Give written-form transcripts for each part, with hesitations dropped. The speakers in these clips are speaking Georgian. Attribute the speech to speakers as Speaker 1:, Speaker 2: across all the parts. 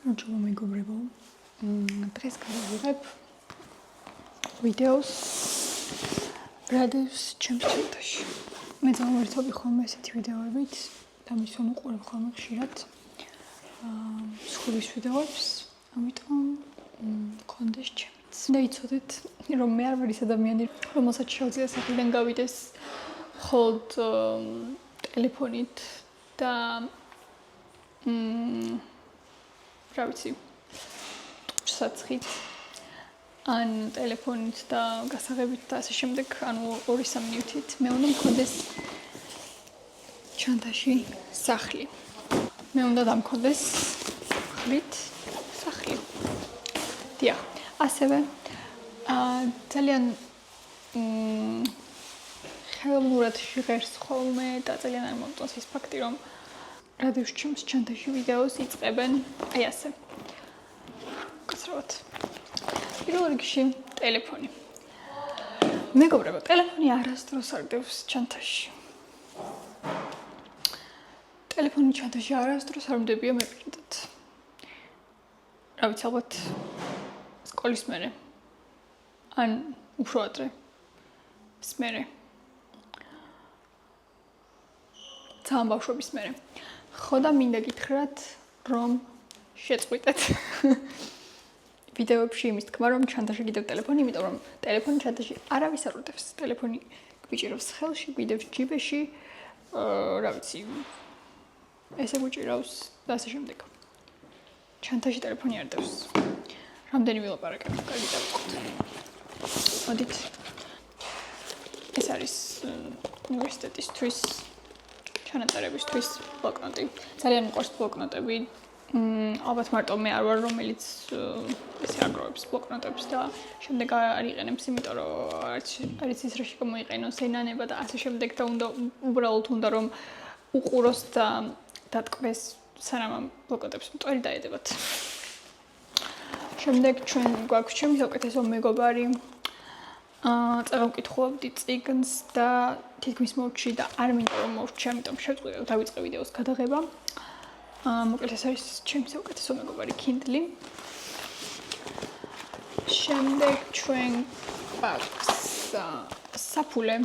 Speaker 1: Hello, მეგობრებო. დღეს გავიღებ ვიდეოს რადიოს ჩემს ჩანთაში. მე დავმერთობი ხოლმე ესეთი ვიდეოებით და მისვენ უყურებ ხოლმე ხშირად სხვის ვიდეოებს, ამიტომ მქონდეს ჩემიც. და იცოდეთ, რომ მე არ ვარ ის ადამიანი, რომელსაც შეუძლია საქმიდან გავიდეს მხოლოდ ტელეფონით და რა ვიცი, საცხით ან ტელეფონით და გასაღებით და ასე შემდეგ, ანუ 2-3 მინუტით მე უნდა მქონდეს ჩანთაში სახლი. მე უნდა დამქონდეს ხრით სახლი. დიახ, ასევე ძალიან ხელოვნურად ჟღერს ხოლმე და ძალიან არ მომწონს ის ფაქტი, რომ რადიოს ჩემს ჩანთაში ვიდეოს იწყებენ აი ასე. კაცრავად. პირველ რიგში ტელეფონი. მეგობრებო, ტელეფონი არასდროს არ დევს ჩანთაში. ტელეფონი ჩანთაში არასდროს არ მდებია მე პირადად. რა ვიცი, ალბათ სკოლის მერე. ან უფრო ადრე. ის მერე. ძალიან ბავშვობის მერე. ხო და მინდა გითხრათ, რომ შეწყვიტეთ ვიდეოებში იმის თქმა, რომ ჩანთაში გიდევ ტელეფონი, იმიტომ რომ ტელეფონი ჩანთაში არავის არ უდევს. ტელეფონი გვიჭირავს ხელში, გვიდევს ჯიბეში, რა ვიცი, ესე გვიჭირავს და ასე შემდეგ. ჩანთაში ტელეფონი არ დევს. რამდენი ვილაპარაკებ, კარგი დავიწყოთ. მოდით. ეს არის უნივერსიტეტისთვის ჩანაწერებისთვის ბლოკნოტი. ძალიან მიყვარს ბლოკნოტები. ალბათ მარტო მე არ ვარ, რომელიც ესე აგროვებს ბლოკნოტებს და შემდეგ არ იყენებს, იმიტომ რომ არის ის რაში გამოიყენოს ენანება და ასე შემდეგ და უნდა უბრალოდ უნდა რომ უყუროს და დატკბეს სანამ ამ ბლოკნოტებს მტვერი დაედებათ. შემდეგ ჩვენ გვაქვს ჩემი საუკეთესო მეგობარი. წავიკითხულობდი წიგნს და თითქმის მოვჭი და არ მინდა რომ მოვჭი, ამიტომ დავიწყე ვიდეოს გადაღება. მოკლედ ეს არის ჩემი საუკეთესო მეგობარი Kindle. შემდეგ ჩვენ გვაქვს საფულე.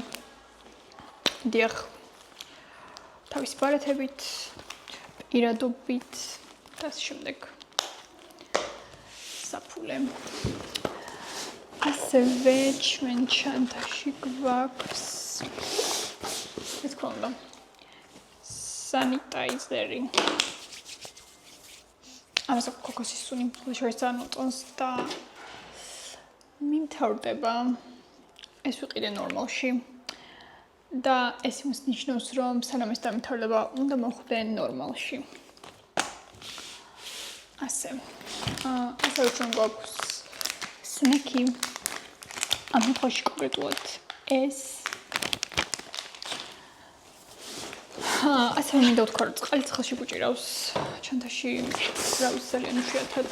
Speaker 1: დიახ. თავის ბარათებით, პირადობით და ასე შემდეგ. საფულე. ასევე ჩვენ ჩანთაში გვაქვს ეს კონდა სანიტაიზერი. ამასა კოკოსის სუნი შეიძლება მოწონს და მიმთავრდება ეს ვიყიდე ნორმალში და ეს იმას ნიშნავს, რომ სანამ ეს დამთავრდება, უნდა მოხვდე ნორმალში. ასე. ასევე ჩვენ გვაქვს სნექი. ამ შემთხვევაში კონკრეტულად ეს. ასე მინდა ვთქვა, რომ წყალიც ხელში გვიჭირავს ჩანთაში, რა ვიცი, ძალიან იშვიათად.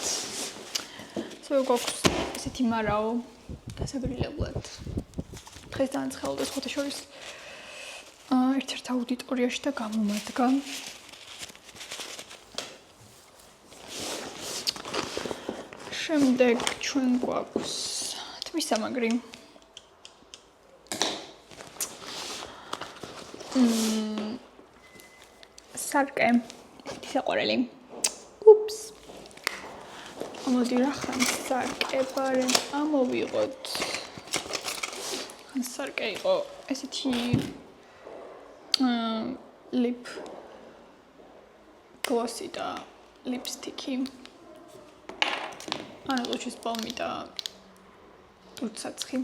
Speaker 1: ასევე გვაქვს ესეთი მარაო დასაბრილებლად. დღეს დაანცხელდა სხვათა შორის ერთ-ერთ აუდიტორიაში და გამომადგა. შემდეგ ჩვენ გვაქვს თვისამაგრი. სარკე, თისაყვარელი. უპს. მოდი რა ხან სარკე პარენ ამოვიღოთ. სარკე იყო ესეთი lip glossy და lipstick-ი. ანუ ლუჩის ბალმი და ტუცაცხი.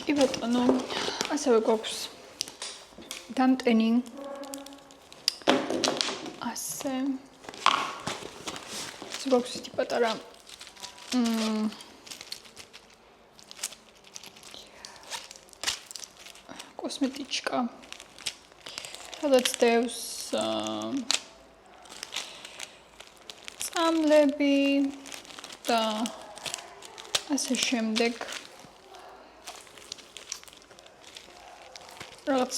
Speaker 1: კი ბატონო, ასევე გვაქვს დამტენი. ასე. გვაქვს ისეთი პატარა კოსმეტიკა. სადაც დევს წამლები და ასე შემდეგ რაღაც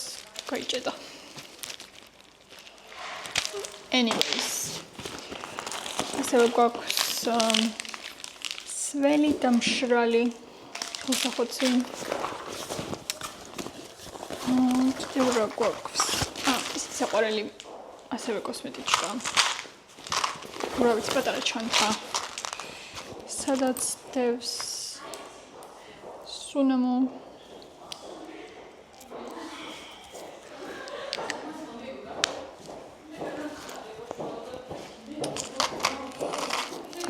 Speaker 1: გაიჭედა. Anyways, ასევე გვაქვს სველი და მშრალი ხელსახოცი. კიდევ რა გვაქვს? ისეთი საყვარელი ასევე კოსმეტიკა. რა ვიცი, პატარა ჩანთა. სადაც დევს სუნამო.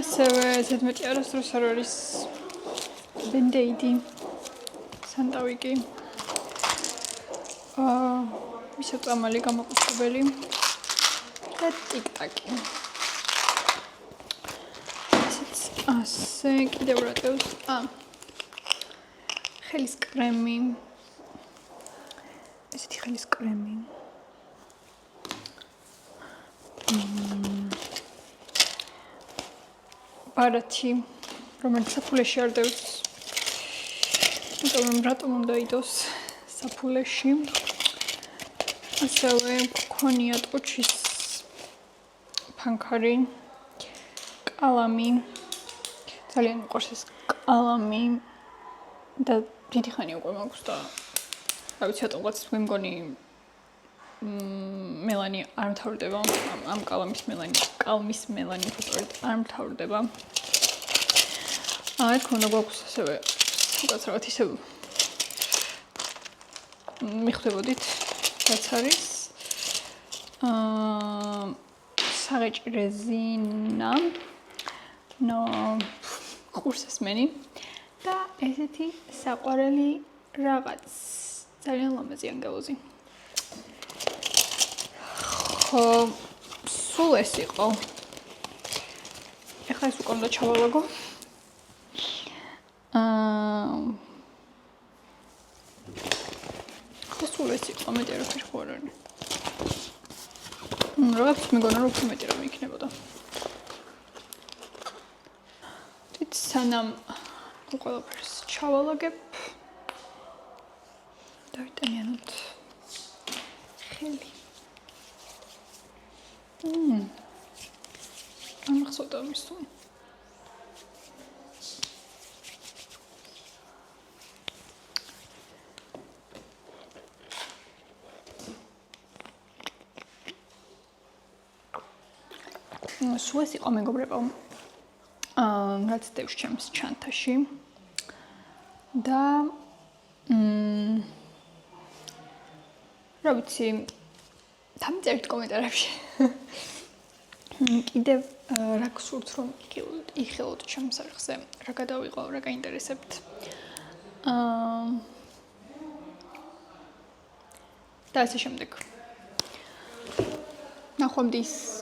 Speaker 1: ასევე ზედმეტი არასდროს არ არის ბენდეიდი სანტავიკი. მისაწამალი გამოყურებელი და ტიკტაკი. ასე კიდევ რა დევს? ხელის კრემი. ესეთი ხელის კრემი. ბარათი, რომელიც საფულეში არ დევს. იმიტომ რომ რატომ უნდა იდოს საფულეში? ასევე გქონია ტუჩის ფანქარი, კალამი. ძალიან მიყვარს ეს კალამი და დიდი ხანი უკვე მაქვს და რა ვიცი, რატომღაც მე მგონი მელანი არ მთავრდება ამ კალმის მელანი ფოტოებით არ მთავრდება. აქ უნდა გვაქვს ასევე უკაცრავად ისევ მიხვდებოდით რაც არის საღეჭი რეზინა ყურსასმენი და ესეთი საყვარელი რაღაც ძალიან ლამაზი ანგელოზი. სულ ეს იყო. ეხლა ეს უკვე უნდა ჩავალაგო. სულ ეს იყო, მეტი არაფერი ხო არ არის. რაღაც მეგონა რომ უფრო მეტი რამე იქნებოდა. სანამ ყველაფერს ჩავალაგებ დავიტანიანოთ ხელი. ამახსოვდა მისული. სულ ეს იყო მეგობრებო. რაც დევს ჩემს ჩანთაში და რა ვიცი დამწერთ კომენტარებში კიდევ რა გსურთ რომ იხილოთ ჩემს არხზე რა გადავიყო რა გაინტერესებთ და ასე შემდეგ ნახვამდის